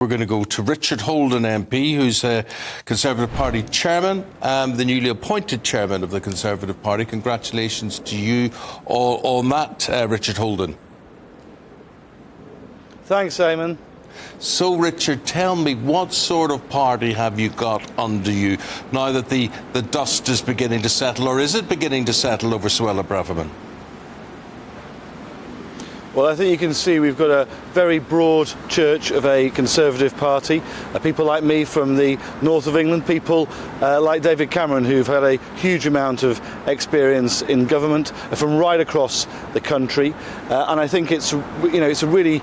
We're going to go to Richard Holden MP, who's a Conservative Party chairman, the newly appointed chairman of the Conservative Party. Congratulations to you all on that, Richard Holden. Thanks, Eamon. So, Richard, tell me, what sort of party have you got under you now that the dust is beginning to settle, or is it beginning to settle over Suella Braverman? Well, I think you can see we've got a very broad church of a Conservative Party. People like me from the north of England, people like David Cameron, who've had a huge amount of experience in government from right across the country. And I think it's really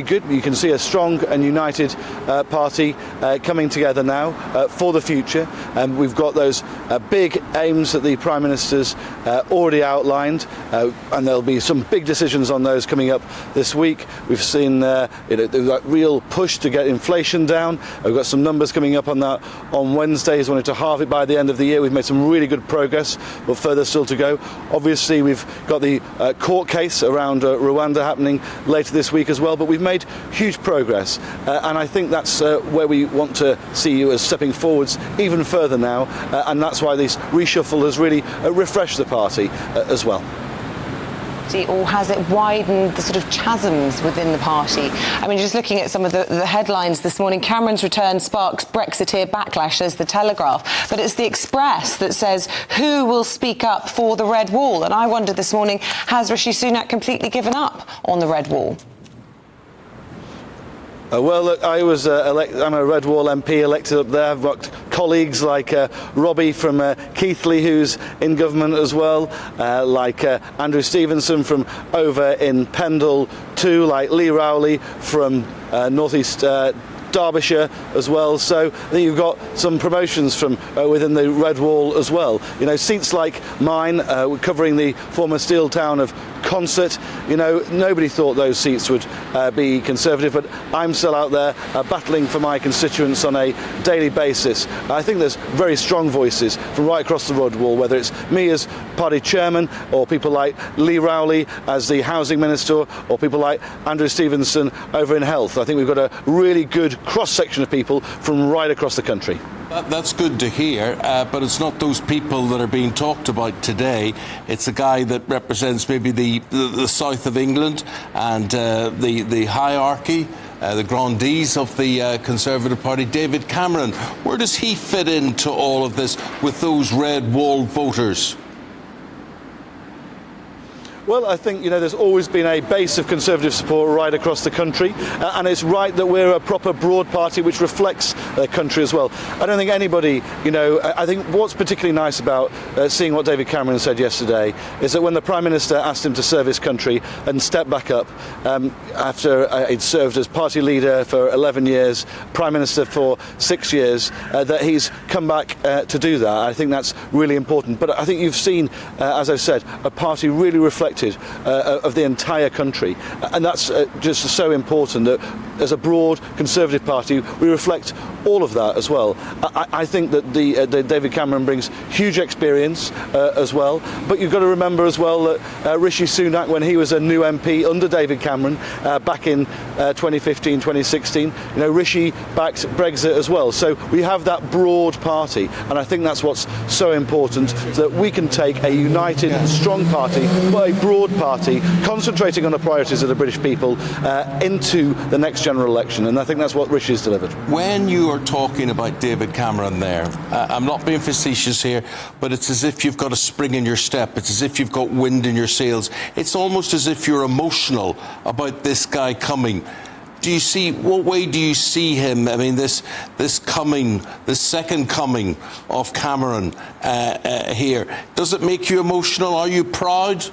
good. You can see a strong and united party coming together now for the future. And we've got those big aims that the Prime Minister's already outlined, and there'll be some big decisions on those coming up this week. We've seen that real push to get inflation down. We've got some numbers coming up on that on Wednesday. He's wanted to halve it by the end of the year. We've made some really good progress, but further still to go. Obviously, we've got the court case around Rwanda happening later this week as well, but we've made huge progress, and I think that's where we want to see you as stepping forwards even further now, and that's why this reshuffle has really refreshed the party as well. Or has it widened the sort of chasms within the party? I mean, just looking at some of the headlines this morning, Cameron's return sparks Brexiteer backlash, says The Telegraph. But it's The Express that says, who will speak up for the Red Wall? And I wondered this morning, has Rishi Sunak completely given up on the Red Wall? Well, look, I'm a Red Wall MP elected up there. I've got colleagues like Robbie from Keighley, who's in government as well, like Andrew Stevenson from over in Pendle too, like Lee Rowley from North East Derbyshire as well. So I think you've got some promotions from within the Red Wall as well. You know, seats like mine, covering the former steel town of Concert, you know, nobody thought those seats would be Conservative, but I'm still out there battling for my constituents on a daily basis. I think there's very strong voices from right across the Red Wall, whether it's me as party chairman, or people like Lee Rowley as the housing minister, or people like Andrew Stevenson over in health. I think we've got a really good cross-section of people from right across the country. That's good to hear, but it's not those people that are being talked about today. It's a guy that represents maybe the south of England and the hierarchy, the grandees of the Conservative Party. David Cameron, where does he fit into all of this with those Red Wall voters? Well, I think, you know, there's always been a base of Conservative support right across the country, and it's right that we're a proper broad party which reflects the country as well. I don't think anybody, you know, I think what's particularly nice about seeing what David Cameron said yesterday is that when the Prime Minister asked him to serve his country and step back up after he'd served as party leader for 11 years, Prime Minister for 6 years, that he's come back to do that. I think that's really important. But I think you've seen, as I've said, a party really reflected of the entire country, and that's just so important that as a broad Conservative Party we reflect all of that as well. I think that David Cameron brings huge experience as well, but you've got to remember as well that Rishi Sunak, when he was a new MP under David Cameron back in 2015, 2016, you know, Rishi backed Brexit as well. So we have that broad party, and I think that's what's so important, that we can take a united, strong party, but a broad party, concentrating on the priorities of the British people into the next general election, and I think that's what Rishi's delivered. When you are talking about David Cameron there, I'm not being facetious here, but it's as if you've got a spring in your step. It's as if you've got wind in your sails. It's almost as if you're emotional about this guy coming. What way do you see him? I mean, this second coming of Cameron here, does it make you emotional? Are you proud?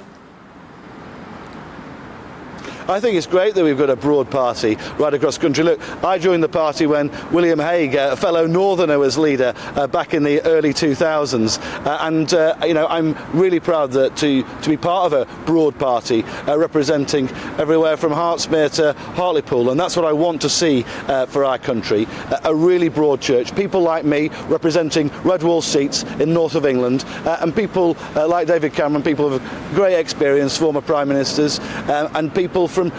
I think it's great that we've got a broad party right across the country. Look, I joined the party when William Hague, a fellow Northerner, was leader back in the early 2000s, and you know, I'm really proud that to be part of a broad party representing everywhere from Hartsmere to Hartlepool, and that's what I want to see for our country. A really broad church, people like me representing Red Wall seats in north of England, and people like David Cameron, people of great experience, former Prime Ministers, and people from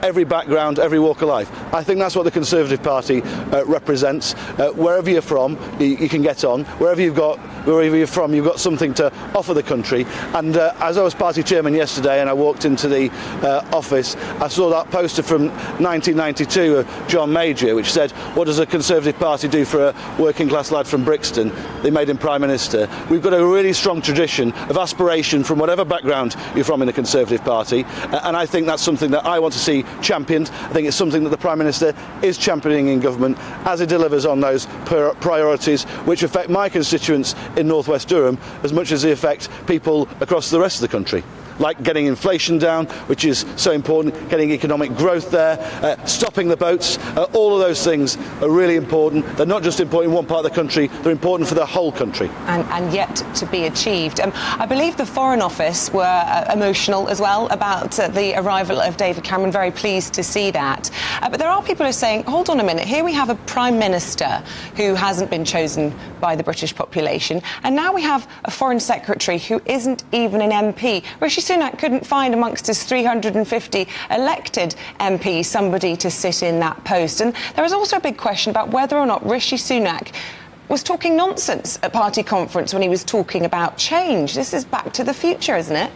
every background, every walk of life. I think that's what the Conservative Party represents. Wherever you're from, you can get on. Wherever you're from, you've got something to offer the country. And as I was party chairman yesterday and I walked into the office, I saw that poster from 1992 of John Major, which said, what does a Conservative Party do for a working class lad from Brixton? They made him Prime Minister. We've got a really strong tradition of aspiration from whatever background you're from in the Conservative Party, and I think that's something that I want to see championed. I think it's something that the Prime Minister is championing in government as he delivers on those priorities which affect my constituents in North West Durham as much as they affect people across the rest of the country. Like getting inflation down, which is so important, getting economic growth there, stopping the boats, all of those things are really important. They're not just important in one part of the country, they're important for the whole country. And yet to be achieved. I believe the Foreign Office were emotional as well about the arrival of David Cameron, very pleased to see that. But there are people who are saying, hold on a minute, here we have a Prime Minister who hasn't been chosen by the British population, and now we have a Foreign Secretary who isn't even an MP. Rishi Sunak couldn't find amongst his 350 elected MPs somebody to sit in that post. And there is also a big question about whether or not Rishi Sunak was talking nonsense at party conference when he was talking about change. This is back to the future, isn't it?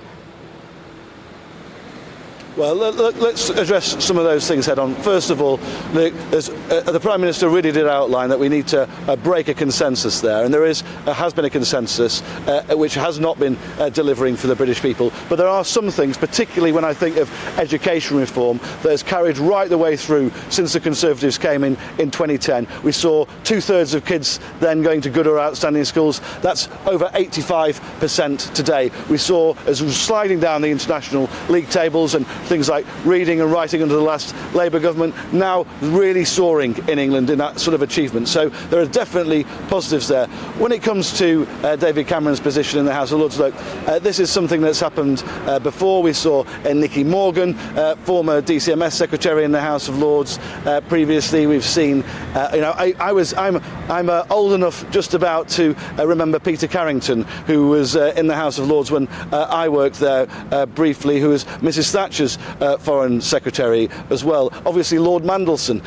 Well, let's address some of those things head on. First of all, the Prime Minister really did outline that we need to break a consensus there, and there has been a consensus which has not been delivering for the British people. But there are some things, particularly when I think of education reform, that has carried right the way through since the Conservatives came in 2010. We saw 2/3 of kids then going to good or outstanding schools. That's over 85% today. We saw as sliding down the international league tables and things like reading and writing under the last Labour government now really soaring in England in that sort of achievement. So there are definitely positives there. When it comes to David Cameron's position in the House of Lords, look, this is something that's happened before. We saw Nicky Morgan, former DCMS Secretary in the House of Lords. Previously, we've seen, I'm old enough just about to remember Peter Carrington, who was in the House of Lords when I worked there briefly, who was Mrs Thatcher's Foreign Secretary as well. Obviously, Lord Mandelson,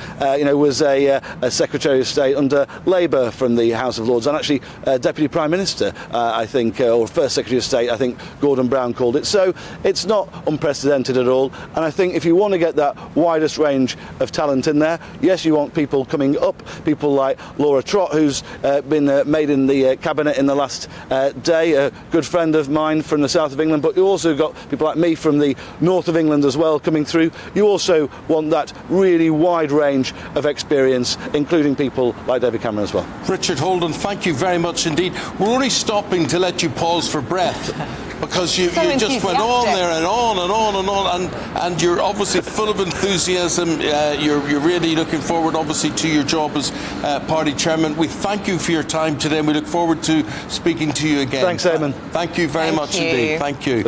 was a Secretary of State under Labour from the House of Lords, and actually Deputy Prime Minister, I think, or First Secretary of State, I think Gordon Brown called it. So it's not unprecedented at all. And I think if you want to get that widest range of talent in there, yes, you want people coming up, people like Laura Trott, who's been made in the cabinet in the last day, a good friend of mine from the south of England, but you also got people like me from the north of England as well coming through. You also want that really wide range of experience, including people like David Cameron as well. Richard Holden, thank you very much indeed. We're only stopping to let you pause for breath because you just went on there and on and on and on, and you're obviously full of enthusiasm. You're really looking forward, obviously, to your job as party chairman. We thank you for your time today, and we look forward to speaking to you again. Thanks, Eamon. Thank you very much indeed. Thank you.